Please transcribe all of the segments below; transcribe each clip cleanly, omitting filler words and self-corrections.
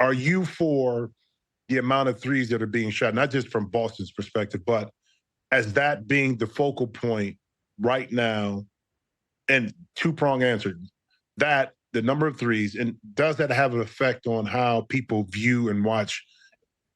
are you for the amount of threes that are being shot, not just from Boston's perspective, but as that being the focal point right now? And two-prong answer, that the number of threes, and does that have an effect on how people view and watch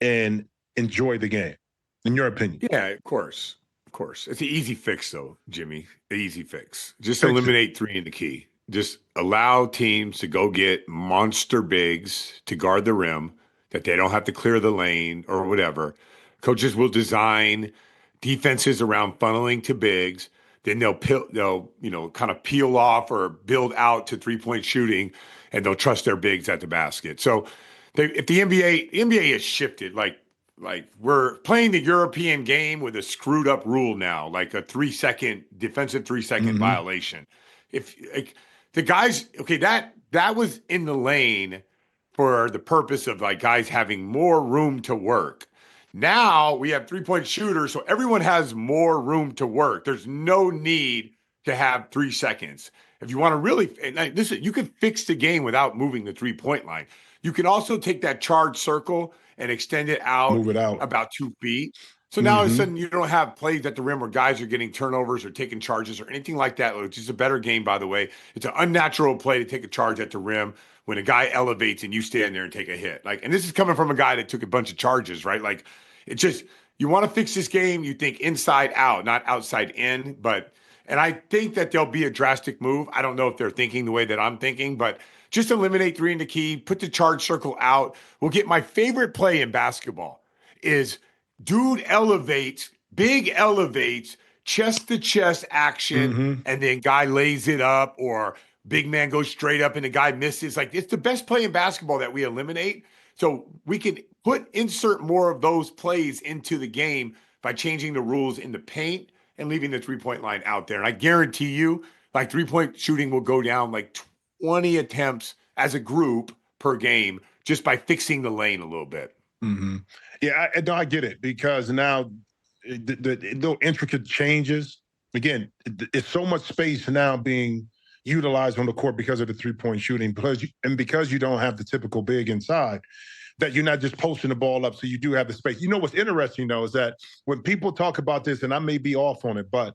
and enjoy the game, in your opinion? Yeah, of course. Of course. It's an easy fix, though, Jimmy. The easy fix. Just Fix it. eliminate three in the key. Just allow teams to go get monster bigs to guard the rim, that they don't have to clear the lane or whatever. Coaches will design defenses around funneling to bigs. Then they'll kind of peel off or build out to 3-point shooting, and they'll trust their bigs at the basket. So if the NBA has shifted, like we're playing the European game with a screwed up rule now, like a 3-second defensive 3-second violation. If like the guys, okay, that was in the lane for the purpose of like guys having more room to work. Now we have 3-point shooters, so everyone has more room to work. There's no need to have 3 seconds. If you want to really, and listen, you can fix the game without moving the 3-point line. You can also take that charge circle and extend it out, Move it out about 2 feet. So now all of a sudden you don't have plays at the rim where guys are getting turnovers or taking charges or anything like that, which is a better game, by the way. It's an unnatural play to take a charge at the rim when a guy elevates and you stand there and take a hit. Like, and this is coming from a guy that took a bunch of charges, right? Like, it's just, you want to fix this game, you think inside out, not outside in. And I think that there'll be a drastic move. I don't know if they're thinking the way that I'm thinking, but just eliminate three in the key, put the charge circle out. We'll get my favorite play in basketball is dude elevates, big elevates, chest to chest action, and then guy lays it up, or big man goes straight up and the guy misses. Like, it's the best play in basketball that we eliminate. So we can insert more of those plays into the game by changing the rules in the paint and leaving the 3-point line out there. And I guarantee you, like, 3-point shooting will go down like 20 attempts as a group per game just by fixing the lane a little bit. Yeah, I get it, because now the intricate changes, again, it's so much space now being utilized on the court because of the 3-point shooting, because you don't have the typical big inside, that you're not just posting the ball up, so you do have the space. You know what's interesting, though, is that when people talk about this, and I may be off on it, but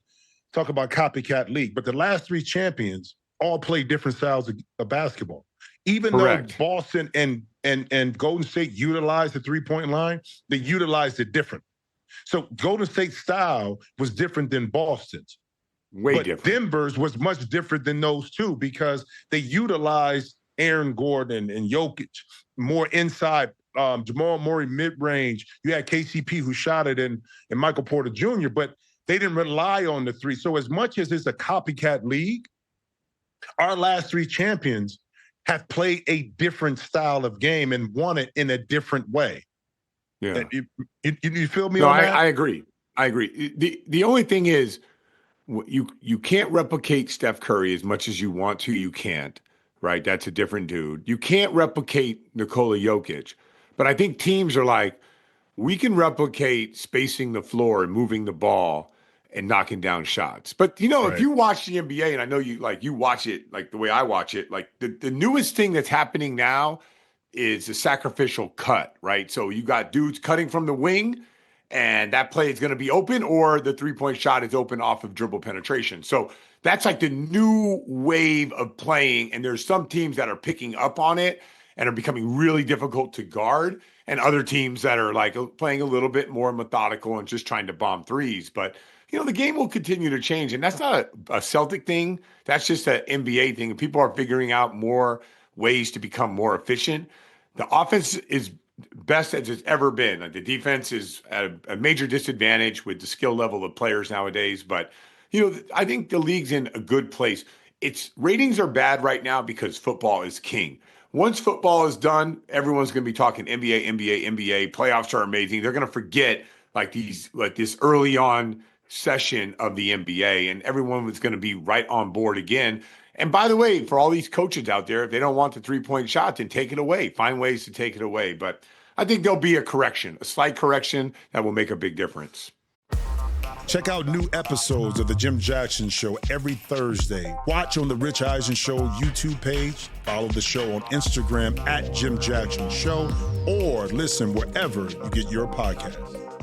talk about copycat league, but the last 3 champions all play different styles of basketball. Even Correct. though Boston and Golden State utilized the 3-point line, they utilized it different. So Golden State's style was different than Boston's. Way different. Denver's was much different than those two, because they utilized Aaron Gordon and Jokic more inside, Jamal Murray mid-range. You had KCP who shot it, and Michael Porter Jr., but they didn't rely on the three. So as much as it's a copycat league, our last 3 champions have played a different style of game and won it in a different way. Yeah. You feel me on that? I agree. The only thing is, you can't replicate Steph Curry as much as you want to. You can't, right? That's a different dude. You can't replicate Nikola Jokic. But I think teams are like, we can replicate spacing the floor and moving the ball and knocking down shots. But, Right. if you watch the NBA, and I know you watch it like the way I watch it, like the newest thing that's happening now is the sacrificial cut, right? So you got dudes cutting from the wing, and that play is going to be open, or the 3-point shot is open off of dribble penetration. So that's like the new wave of playing, and there's some teams that are picking up on it and are becoming really difficult to guard, and other teams that are like playing a little bit more methodical and just trying to bomb threes. But the game will continue to change, and that's not a Celtic thing. That's just an NBA thing. People are figuring out more ways to become more efficient. The offense is best as it's ever been. Like, the defense is at a major disadvantage with the skill level of players nowadays. But, I think the league's in a good place. Its ratings are bad right now because football is king. Once football is done, everyone's going to be talking NBA, NBA, NBA. Playoffs are amazing. They're going to forget this early on session of the NBA, and everyone was going to be right on board again. And by the way, for all these coaches out there, if they don't want the 3-point shot, then take it away. Find ways to take it away. But I think there'll be a slight correction that will make a big difference. Check out new episodes of The Jim Jackson Show every Thursday. Watch on the Rich Eisen Show YouTube page. Follow the show on Instagram at Jim Jackson Show, or listen wherever you get your podcasts.